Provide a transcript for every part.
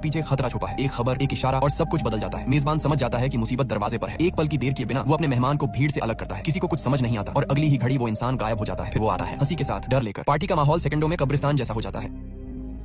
पीछे खतरा छुपा है। एक खबर, एक इशारा और सब कुछ बदल जाता है। मेजबान समझ जाता है कि मुसीबत दरवाजे पर है। एक पल की देर किए बिना वो अपने मेहमान को भीड़ से अलग करता है। किसी को कुछ समझ नहीं आता और अगली ही घड़ी वो इंसान गायब हो जाता है। फिर वो आता है हंसी के साथ, डर लेकर। पार्टी का माहौल सेकंडों में कब्रिस्तान जैसा हो जाता है।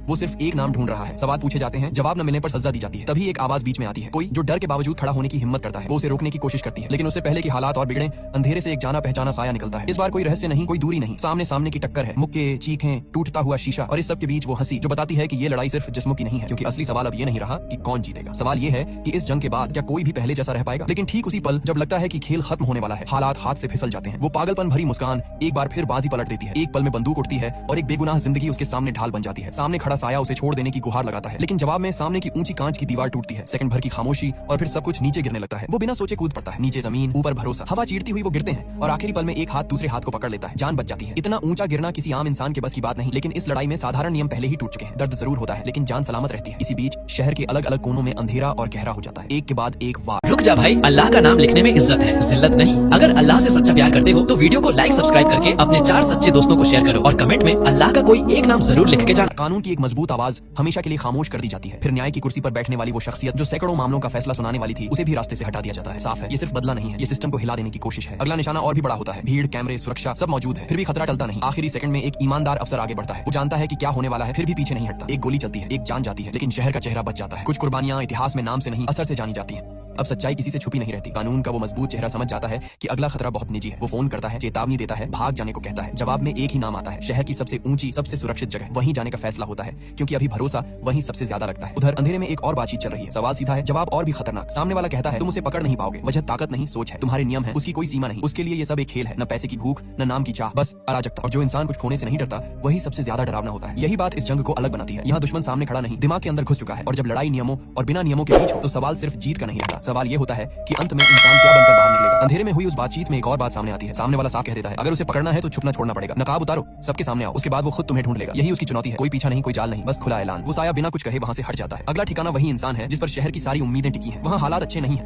वो सिर्फ एक नाम ढूंढ रहा है। सवाल पूछे जाते हैं, जवाब न मिलने पर सजा दी जाती है। तभी एक आवाज बीच में आती है, कोई जो डर के बावजूद खड़ा होने की हिम्मत करता है। वो उसे रोकने की कोशिश करती है, लेकिन उससे पहले कि हालात और बिगड़े, अंधेरे से एक जाना पहचाना साया निकलता है। इस बार कोई रहस्य नहीं, कोई दूरी नहीं, सामने सामने की टक्कर है। मुक्के, चीखें, टूटता हुआ शीशा और इस सब के बीच वो हंसी जो बताती है कि ये लड़ाई सिर्फ जिस्मों की नहीं है। क्योंकि असली सवाल अब ये नहीं रहा कि कौन जीतेगा। सवाल ये है कि इस जंग के बाद क्या कोई भी पहले जैसा रह पाएगा। लेकिन ठीक उसी पल जब लगता है कि खेल खत्म होने वाला है, हालात हाथ से फिसल जाते हैं। वो पागलपन भरी मुस्कान एक बार फिर बाजी पलट देती है। एक पल में बंदूक उठती है और एक बेगुनाह जिंदगी उसके सामने ढाल बन जाती है। सामने खड़ा साया उसे छोड़ देने की गुहार लगाता है, लेकिन जवाब में सामने की ऊंची कांच की दीवार टूटती है। सेकंड भर की खामोशी और फिर सब कुछ नीचे गिरने लगता है। वो बिना सोचे कूद पड़ता है। नीचे जमीन, ऊपर भरोसा। हवा चीरती हुई वो गिरते हैं और आखिरी पल में एक हाथ दूसरे हाथ को पकड़ लेता है। जान बच जाती है। इतना ऊंचा गिरना किसी आम इंसान के बस की बात नहीं, लेकिन इस लड़ाई में साधारण नियम पहले ही टूट चुके हैं। दर्द जरूर होता है, लेकिन जान सलामत रहती है। इसी बीच शहर के अलग अलग कोनों में अंधेरा और गहरा हो जाता है। एक के बाद एक वार। रुक जा भाई, अल्लाह का नाम लिखने में इज्जत है, जिल्लत नहीं। अगर अल्लाह से सच्चा प्यार करते हो तो वीडियो को लाइक सब्सक्राइब करके अपने 4 सच्चे दोस्तों को शेयर करो और कमेंट में अल्लाह का कोई एक नाम जरूर लिख के जाना। कानून की एक मजबूत आवाज हमेशा के लिए खामोश कर दी जाती है। फिर न्याय की कुर्सी पर बैठने वाली वो शख्सियत जो सैकड़ों मामलों का फैसला सुनाने वाली थी, उसे भी रास्ते से हटा दिया जाता है। साफ है, ये सिर्फ बदला नहीं है, ये सिस्टम को हिला देने की कोशिश है। अगला निशाना और भी बड़ा होता है। भीड़, कैमरे, सुरक्षा सब मौजूद है, फिर भी खतरा टलता नहीं। आखिरी सेकंड में एक ईमानदार अफसर आगे बढ़ता है। वो जानता है कि क्या होने वाला है, फिर भी पीछे नहीं हटता। एक गोली चलती है, एक जान जाती है, लेकिन शहर का चेहरा बच जाता है। कुछ कुर्बानियां इतिहास में नाम से नहीं, असर से जानी जाती हैं। अब सच्चाई किसी से छुपी नहीं रहती। कानून का वो मजबूत चेहरा समझ जाता है कि अगला खतरा बहुत निजी है। वो फोन करता है, चेतावनी देता है, भाग जाने को कहता है। जवाब में एक ही नाम आता है, शहर की सबसे ऊंची, सबसे सुरक्षित जगह। वहीं जाने का फैसला होता है, क्योंकि अभी भरोसा वहीं सबसे ज्यादा लगता है। उधर अंधेरे में एक और बातचीत चल रही है। सवाल सीधा है, जवाब और भी खतरनाक। सामने वाला कहता है, तुम उसे पकड़ नहीं पाओगे। वजह ताकत नहीं, सोच है। तुम्हारे नियम है, उसकी कोई सीमा नहीं। उसके लिए ये सब एक खेल है, न पैसे की भूख, न नाम की चाह, बस अराजकता। और जो इंसान कुछ खोने से नहीं डरता, वही सबसे ज्यादा डरावना होता है। यही बात इस जंग को अलग बनाती है। यहाँ दुश्मन सामने खड़ा नहीं, दिमाग के अंदर घुस चुका है। और जब लड़ाई नियमों और बिना नियमों के बीच हो, तो सवाल सिर्फ जीत का नहीं रहता। सवाल ये होता है कि अंत में इंसान क्या बनकर बाहर निकलेगा। अंधेरे में हुई उस बातचीत में एक और बात सामने आती है। सामने वाला साफ कह देता है, अगर उसे पकड़ना है तो छुपना छोड़ना पड़ेगा। नकाब उतारो, सबके सामने आओ, उसके बाद वो खुद तुम्हें ढूंढ लेगा। यही उसकी चुनौती है। कोई पीछा नहीं, कोई जाल नहीं, बस खुला ऐलान। वो साया बिना कुछ कहे वहां से हट जाता है। अगला ठिकाना वही इंसान है जिस पर शहर की सारी उम्मीदें टिकी हैं। वहाँ हालात अच्छे नहीं है।